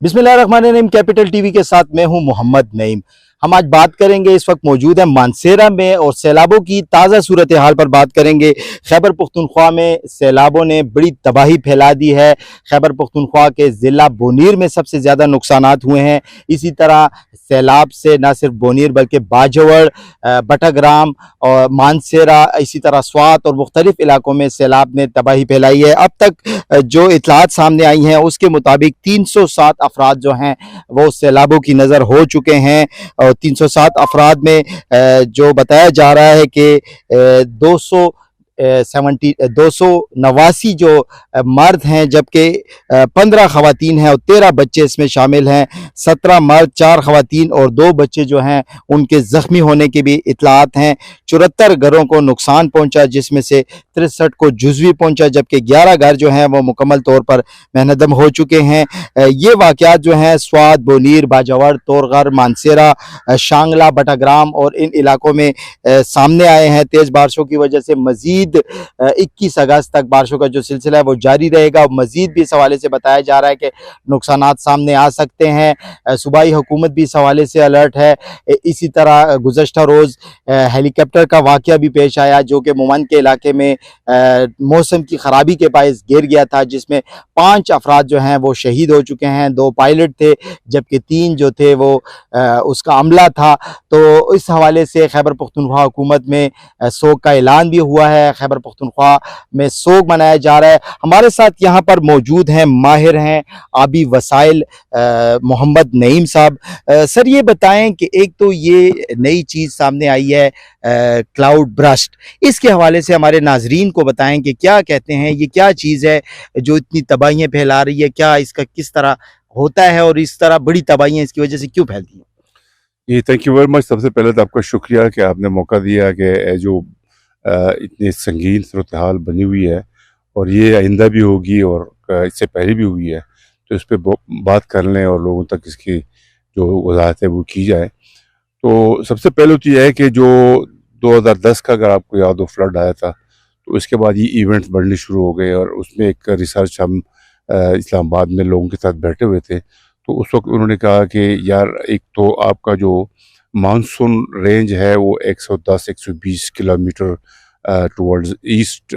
बिस्मिल्लाहिर्रहमानिर्रहीम। Capital TV के साथ मैं हूं मोहम्मद नईम। हम आज बात करेंगे, इस वक्त मौजूद है मानसेरा में और सैलाबों की ताज़ा सूरत हाल पर बात करेंगे। खैबर पख्तूनख्वा में सैलाबों ने बड़ी तबाही फैला दी है। खैबर पख्तूनख्वा के ज़िला बोनीर में सबसे ज़्यादा नुकसानात हुए हैं। इसी तरह सैलाब से न सिर्फ बोनीर बल्कि बाजवड़, बटग्राम और मानसेरा, इसी तरह स्वात और मुख्तलिफ इलाकों में सैलाब ने तबाही फैलाई है। अब तक जो इतलात सामने आई हैं उसके मुताबिक 307 अफराद जो हैं वो सैलाबों की नज़र हो चुके हैं। और 307 अफराद में जो बताया जा रहा है कि 289 जो मर्द हैं, जबकि 15 खवातीन हैं और 13 बच्चे इसमें शामिल हैं। 17 मर्द, 4 खवातीन और 2 बच्चे जो हैं उनके ज़ख्मी होने की भी इतलात हैं। 74 घरों को नुकसान पहुंचा, जिसमें से 63 को जुज़वी पहुंचा, जबकि 11 घर जो हैं वो मुकम्मल तौर पर महनदम हो चुके हैं। ये वाक़यात जो हैं स्वात, बोनीर, बाजवड़, तोरगर, मानसेरा, शांगला, बटाग्राम और इन इलाकों में सामने आए हैं। तेज़ बारिशों की वजह से मज़ीद 21 अगस्त तक बारिशों का जो सिलसिला है वो जारी रहेगा। मज़ीद भी इस हवाले से बताया जा रहा है कि नुकसानात सामने आ सकते हैं। सूबाई हुकूमत भी इस हवाले से अलर्ट है। इसी तरह गुज़श्ता रोज़ हेलीकॉप्टर का वाक़या भी पेश आया जो कि मुमन के इलाके में मौसम की ख़राबी के बायस गिर गया था, जिसमें 5 अफराद जो हैं वो शहीद हो चुके हैं। 2 पायलट थे जबकि 3 जो थे वो उसका अमला था। तो इस हवाले से खैबर पख्तूनख्वा हुकूमत में सोग का ऐलान भी हुआ है। खैबर पख्तूनख्वा में सोग मनाया जा रहा है। हमारे साथ यहाँ पर मौजूद हैं, माहिर हैं आबी वसाइल, मोहम्मद नईम साहब। सर ये बताएं कि एक तो ये नई चीज़ सामने आई है क्लाउड ब्रस्ट, इसके हवाले से हमारे नाजरीन को बताएं कि क्या कहते हैं, ये क्या चीज़ है जो इतनी तबाहियाँ फैला रही है, क्या इसका किस तरह होता है और इस तरह बड़ी तबाहियाँ इसकी वजह से क्यों फैलती हैं? ये थैंक यू वेरी मच। सबसे पहले तो आपका शुक्रिया कि आपने मौका दिया कि जो इतनी संगीन सूरत हाल बनी हुई है और ये आइंदा भी होगी और इससे पहले भी हुई है, तो इस पर बात कर लें और लोगों तक इसकी जो वजाहत है वो की जाए। तो सबसे पहले तो यह है कि जो 2010 का, अगर आपको याद हो, फ्लड आया था, तो इसके बाद ये इवेंट्स बढ़ने शुरू हो गए और उसमें एक रिसर्च हम इस्लामाबाद में लोगों के साथ बैठे हुए थे। तो उस वक्त उन्होंने कहा कि यार, एक तो आपका जो मानसून रेंज है वो 110-120 किलोमीटर टुवर्ड्स ईस्ट,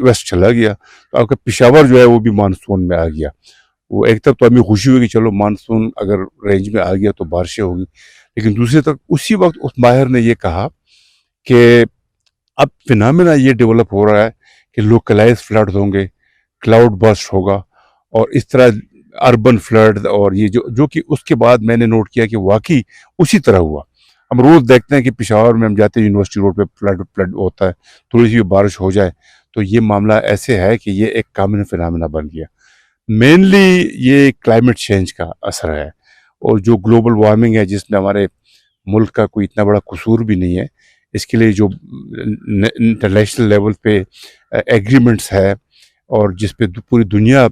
वेस्ट चला गया, तो आपका पेशावर जो है वो भी मानसून में आ गया। वो एक तरफ तो हमें खुशी हुई कि चलो मानसून अगर रेंज में आ गया तो बारिशें होगी, लेकिन दूसरी तरफ उसी वक्त उस माहिर ने ये कहा कि अब फिनोमेना ये डेवलप हो रहा है कि लोकलाइज फ्लड्स होंगे, क्लाउड बर्स्ट होगा और इस तरह अर्बन फ्लड। और ये जो कि उसके बाद मैंने नोट किया कि वाकई उसी तरह हुआ। हम रोज़ देखते हैं कि पेशावर में हम जाते हैं, यूनिवर्सिटी रोड पे फ्लड होता है, थोड़ी सी बारिश हो जाए तो ये मामला ऐसे है कि ये एक कॉमन फिनोमेना बन गया। मेनली ये क्लाइमेट चेंज का असर है और जो ग्लोबल वार्मिंग है, जिसमें हमारे मुल्क का कोई इतना बड़ा कसूर भी नहीं है। इसके लिए जो इंटरनेशनल लेवल पे एग्रीमेंट्स है और जिस पे पूरी दुनिया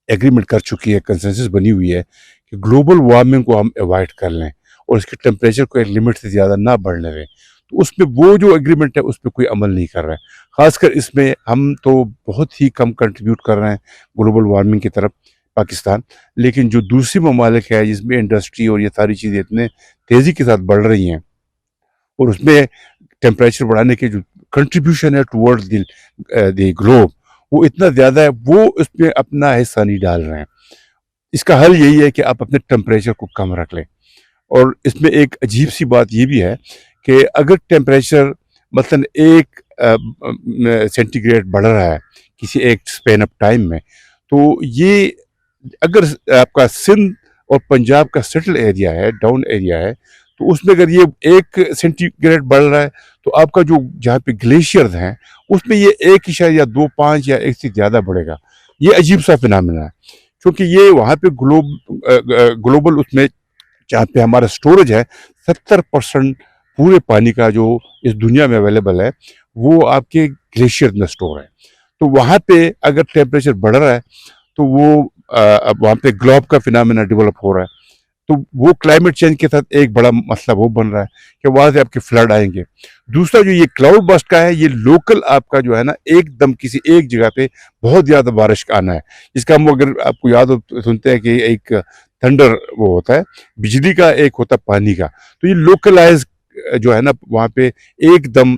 एग्रीमेंट कर चुकी है, कंसेंसस बनी हुई है कि ग्लोबल वार्मिंग को हम अवॉइड कर लें और इसके टेम्परेचर को एक लिमिट से ज़्यादा ना बढ़ने दें, तो उसमें वो जो एग्रीमेंट है उस पर कोई अमल नहीं कर रहा है। ख़ासकर इसमें हम तो बहुत ही कम कंट्रीब्यूट कर रहे हैं ग्लोबल वार्मिंग की तरफ, पाकिस्तान। लेकिन जो दूसरी ममालिक है जिसमें इंडस्ट्री और ये सारी चीज़ें इतने तेज़ी के साथ बढ़ रही हैं और उसमें टेम्परेचर बढ़ाने की जो कंट्रीब्यूशन है टुवर्ड्स द ग्लोब वो इतना ज़्यादा है, वो उसमें अपना हिस्सा नहीं डाल रहे हैं। इसका हल यही है कि आप अपने टेम्परेचर को कम रख लें। और इसमें एक अजीब सी बात ये भी है कि अगर टेम्परेचर मसलन 1 सेंटीग्रेड बढ़ रहा है किसी एक स्पेन ऑफ टाइम में, तो ये अगर आपका सिंध और पंजाब का सेटल एरिया है, डाउन एरिया है, तो उसमें अगर ये 1 सेंटीग्रेड बढ़ रहा है तो आपका जो जहाँ पे ग्लेशियर्स हैं उसमें ये 1.2, 5 या 1 से ज़्यादा बढ़ेगा। ये अजीब सा फिनोमेना है क्योंकि ये वहाँ पे ग्लोबल उसमें जहाँ पे हमारा स्टोरेज है 70% पूरे पानी का जो इस दुनिया में अवेलेबल है वो आपके ग्लेशियर में स्टोर है। तो वहाँ पे अगर टेम्परेचर बढ़ रहा है तो वो वहाँ पे ग्लोब का फिनोमेना डेवलप हो रहा है। तो वो क्लाइमेट चेंज के साथ एक बड़ा मसला वो बन रहा है कि वहाँ से आपके फ्लड आएंगे। दूसरा जो ये क्लाउड बस्ट का है, ये लोकल आपका जो है ना एकदम किसी एक जगह पे बहुत ज़्यादा बारिश का आना है, जिसका हम अगर आपको याद हो तो सुनते हैं कि एक थंडर वो होता है बिजली का, एक होता है पानी का। तो ये लोकलाइज जो है ना वहाँ पे एकदम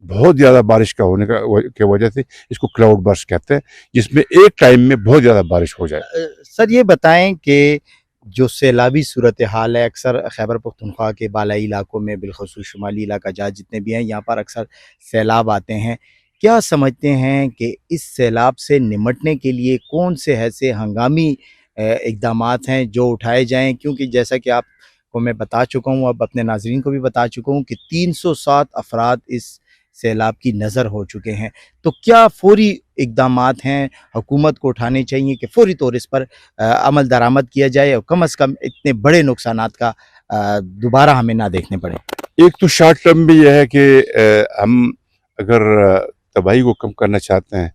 बहुत ज़्यादा बारिश का होने का के वजह से इसको क्लाउड बर्स्ट कहते हैं, जिसमें एक टाइम में बहुत ज़्यादा बारिश हो जाए। सर ये बताएं कि जो सैलाबी सूरत हाल है, अक्सर खैबर पख्तूनख्वा के बालाई इलाकों में, बिलखसूस शुमाली इलाका जहाँ जितने भी हैं, यहाँ पर अक्सर सैलाब आते हैं। क्या समझते हैं कि इस सैलाब से निमटने के लिए कौन से ऐसे हंगामी इक़दामात हैं जो उठाए जाएँ? क्योंकि जैसा कि आपको मैं बता चुका हूँ, अब अपने नाज़रीन को भी बता चुका हूँ कि 307 अफराद इस सैलाब की नज़र हो चुके हैं। तो क्या फ़ौरी इक़दामात हैं हुकूमत को उठाने चाहिए कि फ़ौरी तौर इस पर अमल दरामद किया जाए और कम से कम इतने बड़े नुकसानात का दोबारा हमें ना देखने पड़े? एक तो शॉर्ट टर्म में यह है कि हम अगर तबाही को कम करना चाहते हैं,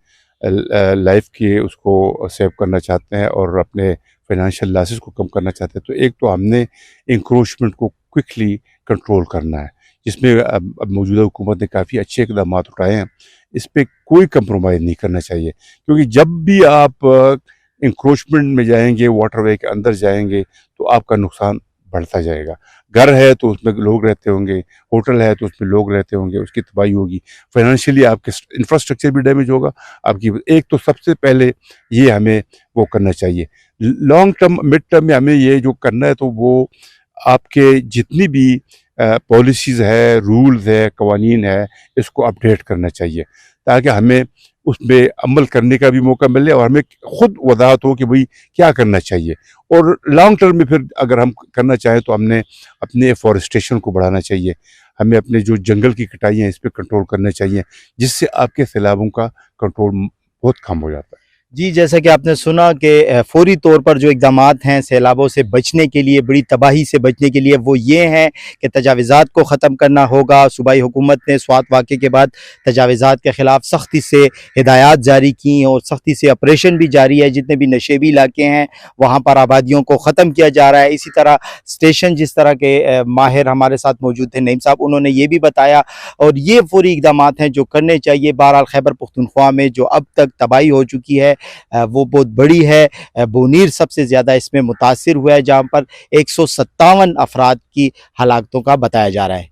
लाइफ की उसको सेव करना चाहते हैं और अपने फाइनेंशियल लॉसेस को कम करना चाहते हैं, तो एक तो हमने इंक्रोचमेंट को क्विकली कंट्रोल करना है, जिसमें अब मौजूदा हुकूमत ने काफ़ी अच्छे इक़दाम उठाए हैं। इस पे कोई कंप्रोमाइज़ नहीं करना चाहिए, क्योंकि जब भी आप इंक्रोचमेंट में जाएंगे, वाटरवे के अंदर जाएंगे, तो आपका नुकसान बढ़ता जाएगा। घर है तो उसमें लोग रहते होंगे, होटल है तो उसमें लोग रहते होंगे, उसकी तबाही होगी, फाइनेंशियली आपके इंफ्रास्ट्रक्चर भी डैमेज होगा आपकी। एक तो सबसे पहले ये हमें वो करना चाहिए। लॉन्ग टर्म, मिड टर्म में हमें ये जो करना है, तो वो आपके जितनी भी पॉलिसीज़ है, रूल्स है, कवानीन है, इसको अपडेट करना चाहिए, ताकि हमें उसमें अमल करने का भी मौका मिले और हमें खुद वजाहत हो कि भाई क्या करना चाहिए। और लॉन्ग टर्म में फिर अगर हम करना चाहें तो हमने अपने एफॉरेस्टेशन को बढ़ाना चाहिए, हमें अपने जो जंगल की कटाई है इस पर कंट्रोल करना चाहिए, जिससे आपके सैलाबों का कंट्रोल बहुत कम हो जाता है। जी, जैसा कि आपने सुना कि फ़ौरी तौर पर जो इक़दामात हैं सैलाबों से बचने के लिए, बड़ी तबाही से बचने के लिए, वो ये हैं कि तजावीज़ात को ख़त्म करना होगा। सूबाई हुकूमत ने स्वात वाक़े के बाद तजावीज़ात के ख़िलाफ़ सख्ती से हिदायत जारी की और सख्ती से ऑपरेशन भी जारी है। जितने भी नशेबी इलाके हैं वहाँ पर आबादियों को ख़त्म किया जा रहा है। इसी तरह स्टेशन, जिस तरह के माहिर हमारे साथ मौजूद थे नईम साहब, उन्होंने ये भी बताया और ये फ़ौरी इक़दामात हैं जो करने चाहिए। बहरहाल खैबर पख्तूनख्वा में जो अब तक तबाही हो चुकी है वो बहुत बड़ी है। बोनीर सबसे ज़्यादा इसमें मुतासिर हुआ है, जहाँ पर 157 अफराद की हलाकतों का बताया जा रहा है।